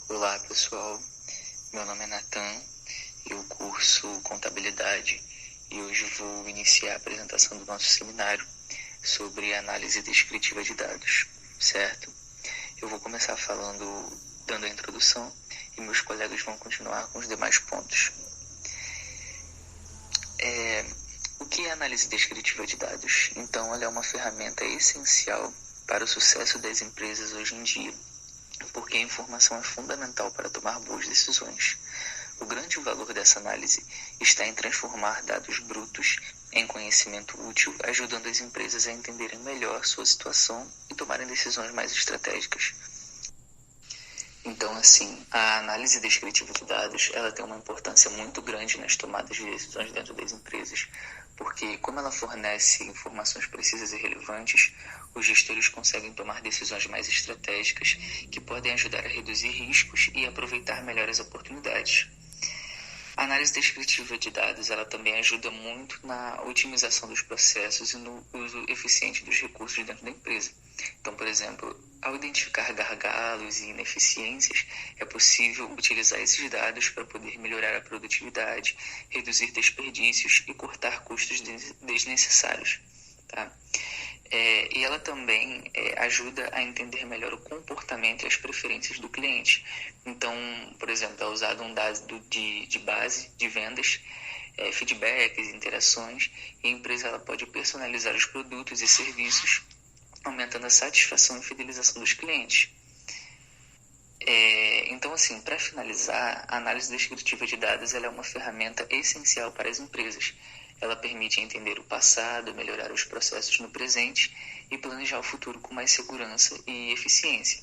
Olá pessoal, meu nome é Nathan, eu curso Contabilidade e hoje vou iniciar a apresentação do nosso seminário sobre análise descritiva de dados, certo? Eu vou começar dando a introdução e meus colegas vão continuar com os demais pontos. O que é análise descritiva de dados? Então, ela é uma ferramenta essencial para o sucesso das empresas hoje em dia, porque a informação é fundamental para tomar boas decisões. O grande valor dessa análise está em transformar dados brutos em conhecimento útil, ajudando as empresas a entenderem melhor sua situação e tomarem decisões mais estratégicas. Então, a análise descritiva de dados, ela tem uma importância muito grande nas tomadas de decisões dentro das empresas, porque como ela fornece informações precisas e relevantes, os gestores conseguem tomar decisões mais estratégicas que podem ajudar a reduzir riscos e aproveitar melhor as oportunidades. A análise descritiva de dados, ela também ajuda muito na otimização dos processos e no uso eficiente dos recursos dentro da empresa. Então, por exemplo, ao identificar gargalos e ineficiências, é possível utilizar esses dados para poder melhorar a produtividade, reduzir desperdícios e cortar custos desnecessários. Tá? E ela também ajuda a entender melhor o comportamento e as preferências do cliente. Então, por exemplo, é usado um dado de base de vendas, feedbacks, interações, e a empresa ela pode personalizar os produtos e serviços, aumentando a satisfação e fidelização dos clientes. Então, para finalizar, a análise descritiva de dados ela é uma ferramenta essencial para as empresas. Ela permite entender o passado, melhorar os processos no presente e planejar o futuro com mais segurança e eficiência.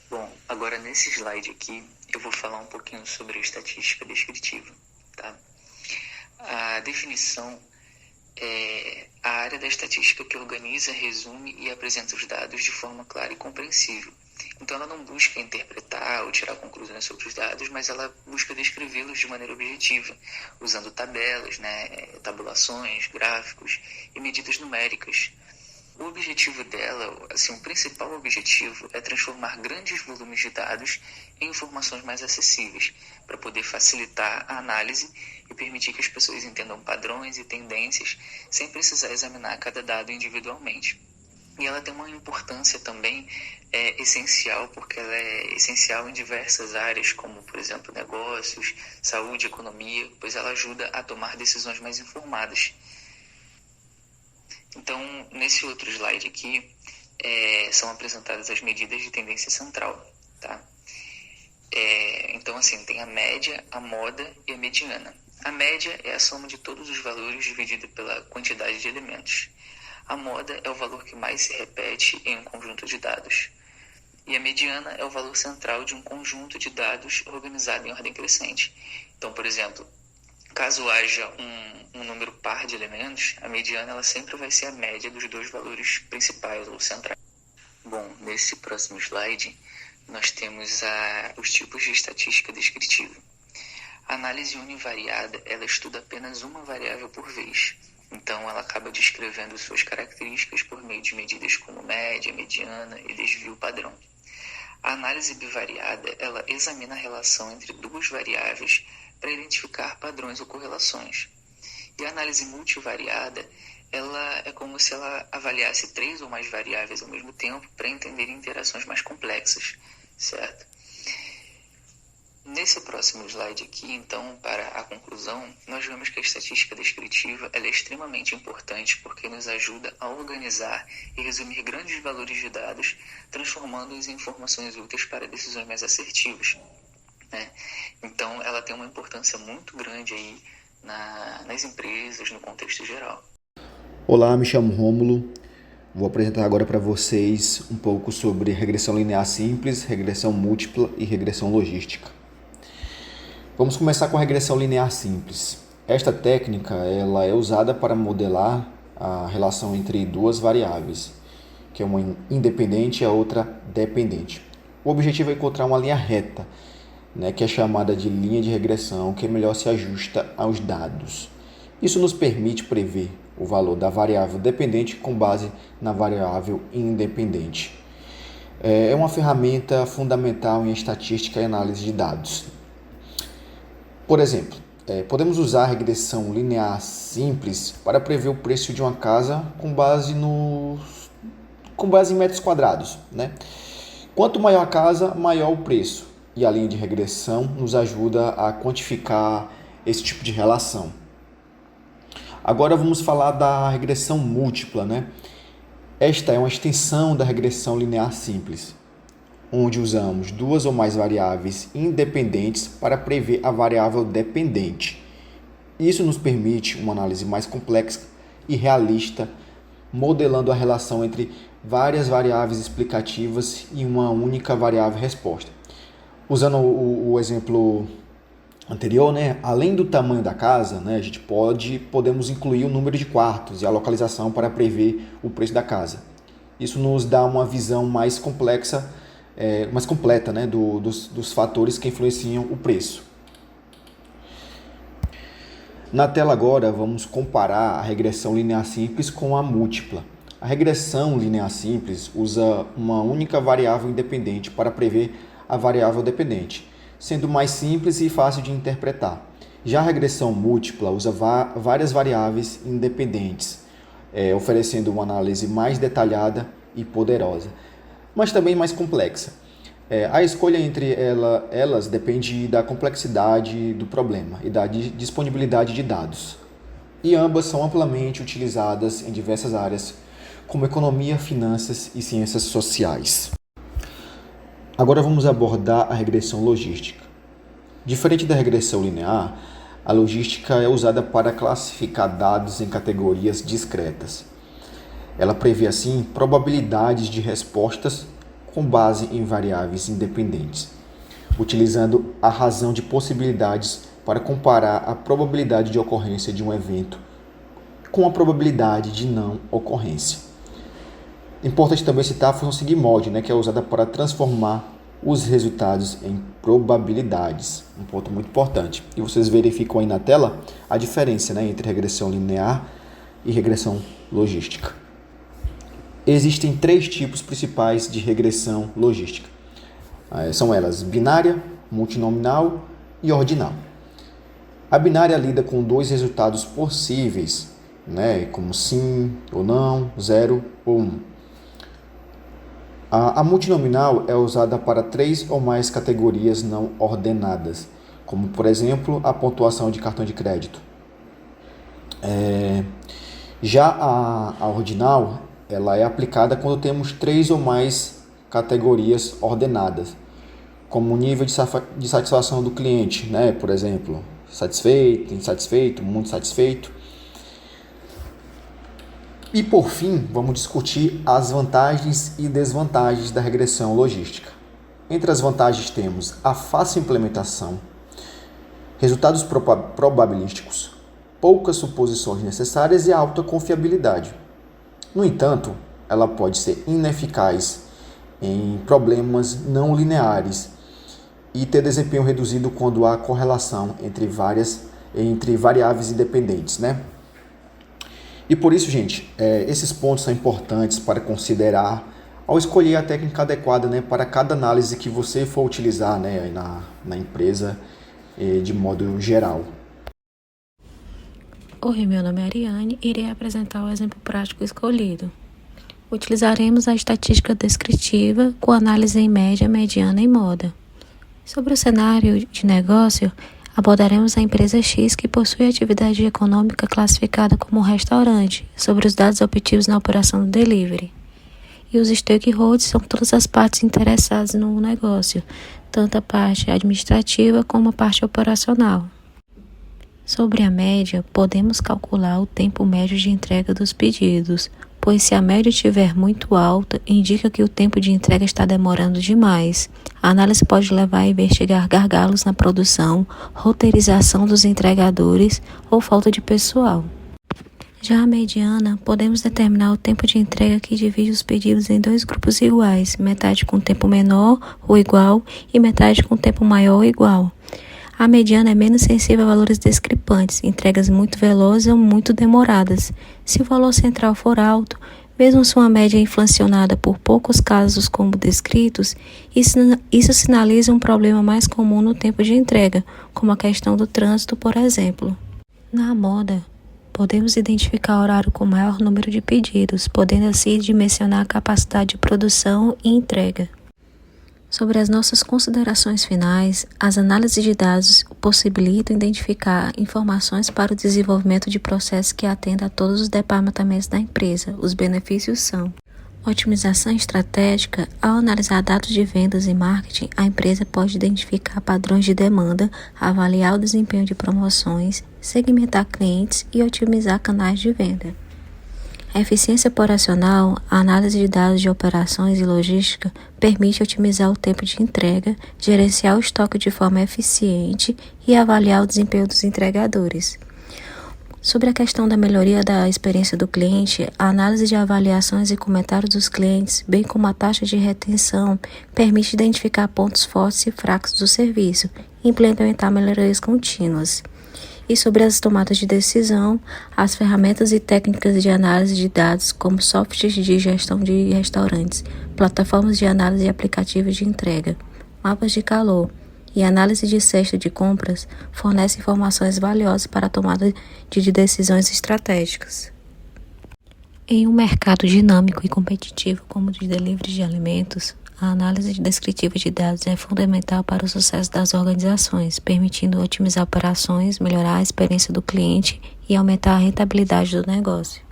Bom, agora nesse slide aqui eu vou falar um pouquinho sobre a estatística descritiva. Tá? A definição é a área da estatística que organiza, resume e apresenta os dados de forma clara e compreensível. Então ela não busca interpretar ou tirar conclusões sobre os dados, mas ela busca descrevê-los de maneira objetiva, usando tabelas, tabulações, gráficos e medidas numéricas. O objetivo dela, o principal objetivo é transformar grandes volumes de dados em informações mais acessíveis, para poder facilitar a análise e permitir que as pessoas entendam padrões e tendências sem precisar examinar cada dado individualmente. E ela tem uma importância também essencial, porque ela é essencial em diversas áreas, como, por exemplo, negócios, saúde, economia, pois ela ajuda a tomar decisões mais informadas. Então, nesse outro slide aqui, são apresentadas as medidas de tendência central. Tá? Então, tem a média, a moda e a mediana. A média é a soma de todos os valores dividida pela quantidade de elementos. A moda é o valor que mais se repete em um conjunto de dados. E a mediana é o valor central de um conjunto de dados organizado em ordem crescente. Então, por exemplo, caso haja um número par de elementos, a mediana ela sempre vai ser a média dos dois valores principais ou centrais. Bom, nesse próximo slide, nós temos os tipos de estatística descritiva. A análise univariada, ela estuda apenas uma variável por vez. Então, ela acaba descrevendo suas características por meio de medidas como média, mediana e desvio padrão. A análise bivariada, ela examina a relação entre duas variáveis para identificar padrões ou correlações. E a análise multivariada, ela é como se ela avaliasse 3 ou mais variáveis ao mesmo tempo para entender interações mais complexas, certo? Nesse próximo slide aqui, então, para a conclusão, nós vemos que a estatística descritiva ela é extremamente importante porque nos ajuda a organizar e resumir grandes valores de dados, transformando-os em informações úteis para decisões mais assertivas. Então, ela tem uma importância muito grande aí nas empresas, no contexto geral. Olá, me chamo Rômulo. Vou apresentar agora para vocês um pouco sobre regressão linear simples, regressão múltipla e regressão logística. Vamos começar com a regressão linear simples. Esta técnica ela é usada para modelar a relação entre duas variáveis, que é uma independente e a outra dependente. O objetivo é encontrar uma linha reta, que é chamada de linha de regressão, que melhor se ajusta aos dados. Isso nos permite prever o valor da variável dependente com base na variável independente. É uma ferramenta fundamental em estatística e análise de dados. Por exemplo, podemos usar a regressão linear simples para prever o preço de uma casa com base em metros quadrados, né? Quanto maior a casa, maior o preço. E a linha de regressão nos ajuda a quantificar esse tipo de relação. Agora vamos falar da regressão múltipla, né? Esta é uma extensão da regressão linear simples, onde usamos duas ou mais variáveis independentes para prever a variável dependente. Isso nos permite uma análise mais complexa e realista, modelando a relação entre várias variáveis explicativas e uma única variável resposta. Usando o exemplo anterior, né, além do tamanho da casa, né, a gente podemos incluir o número de quartos e a localização para prever o preço da casa. Isso nos dá uma visão mais complexa, mais completa, né, dos fatores que influenciam o preço. Na tela agora vamos comparar a regressão linear simples com a múltipla. A regressão linear simples usa uma única variável independente para prever a variável dependente, sendo mais simples e fácil de interpretar. Já a regressão múltipla usa várias variáveis independentes, oferecendo uma análise mais detalhada e poderosa, mas também mais complexa. A escolha entre elas depende da complexidade do problema e da disponibilidade de dados. E ambas são amplamente utilizadas em diversas áreas, como economia, finanças e ciências sociais. Agora vamos abordar a regressão logística. Diferente da regressão linear, a logística é usada para classificar dados em categorias discretas. Ela prevê, assim, probabilidades de respostas com base em variáveis independentes, utilizando a razão de possibilidades para comparar a probabilidade de ocorrência de um evento com a probabilidade de não ocorrência. Importante também citar a função Sigmoid, né, que é usada para transformar os resultados em probabilidades. Um ponto muito importante. E vocês verificam aí na tela a diferença, né, entre regressão linear e regressão logística. Existem 3 tipos principais de regressão logística. São elas binária, multinomial e ordinal. A binária lida com 2 resultados possíveis, né, como sim ou não, 0 ou 1. A multinomial é usada para 3 ou mais categorias não ordenadas, como, por exemplo, a pontuação de cartão de crédito. Já a ordinal, ela é aplicada quando temos 3 ou mais categorias ordenadas, como o nível de satisfação do cliente, né? Por exemplo, satisfeito, insatisfeito, muito satisfeito. E por fim, vamos discutir as vantagens e desvantagens da regressão logística. Entre as vantagens temos a fácil implementação, resultados probabilísticos, poucas suposições necessárias e alta confiabilidade. No entanto, ela pode ser ineficaz em problemas não lineares e ter desempenho reduzido quando há correlação entre variáveis independentes, né? E por isso, gente, esses pontos são importantes para considerar ao escolher a técnica adequada, né, para cada análise que você for utilizar, né, na empresa de modo geral. Oi, meu nome é Ariane e irei apresentar o exemplo prático escolhido. Utilizaremos a estatística descritiva com análise em média, mediana e moda. Sobre o cenário de negócio, abordaremos a empresa X que possui atividade econômica classificada como restaurante, sobre os dados obtidos na operação do delivery. E os stakeholders são todas as partes interessadas no negócio, tanto a parte administrativa como a parte operacional. Sobre a média, podemos calcular o tempo médio de entrega dos pedidos, pois se a média estiver muito alta, indica que o tempo de entrega está demorando demais. A análise pode levar a investigar gargalos na produção, roteirização dos entregadores ou falta de pessoal. Já a mediana, podemos determinar o tempo de entrega que divide os pedidos em 2 grupos iguais, metade com tempo menor ou igual e metade com tempo maior ou igual. A mediana é menos sensível a valores discrepantes, entregas muito velozes ou muito demoradas. Se o valor central for alto, Mesmo se uma média é inflacionada por poucos casos como descritos, isso sinaliza um problema mais comum no tempo de entrega, como a questão do trânsito, por exemplo. Na moda, podemos identificar o horário com maior número de pedidos, podendo assim dimensionar a capacidade de produção e entrega. Sobre as nossas considerações finais, as análises de dados possibilitam identificar informações para o desenvolvimento de processos que atendam a todos os departamentos da empresa. Os benefícios são: otimização estratégica. Ao analisar dados de vendas e marketing, a empresa pode identificar padrões de demanda, avaliar o desempenho de promoções, segmentar clientes e otimizar canais de venda. A eficiência operacional, a análise de dados de operações e logística permite otimizar o tempo de entrega, gerenciar o estoque de forma eficiente e avaliar o desempenho dos entregadores. Sobre a questão da melhoria da experiência do cliente, a análise de avaliações e comentários dos clientes, bem como a taxa de retenção, permite identificar pontos fortes e fracos do serviço e implementar melhorias contínuas. E sobre as tomadas de decisão, as ferramentas e técnicas de análise de dados, como softwares de gestão de restaurantes, plataformas de análise e aplicativos de entrega, mapas de calor e análise de cesta de compras, fornecem informações valiosas para a tomada de decisões estratégicas. Em um mercado dinâmico e competitivo como o de delivery de alimentos, a análise descritiva de dados é fundamental para o sucesso das organizações, permitindo otimizar operações, melhorar a experiência do cliente e aumentar a rentabilidade do negócio.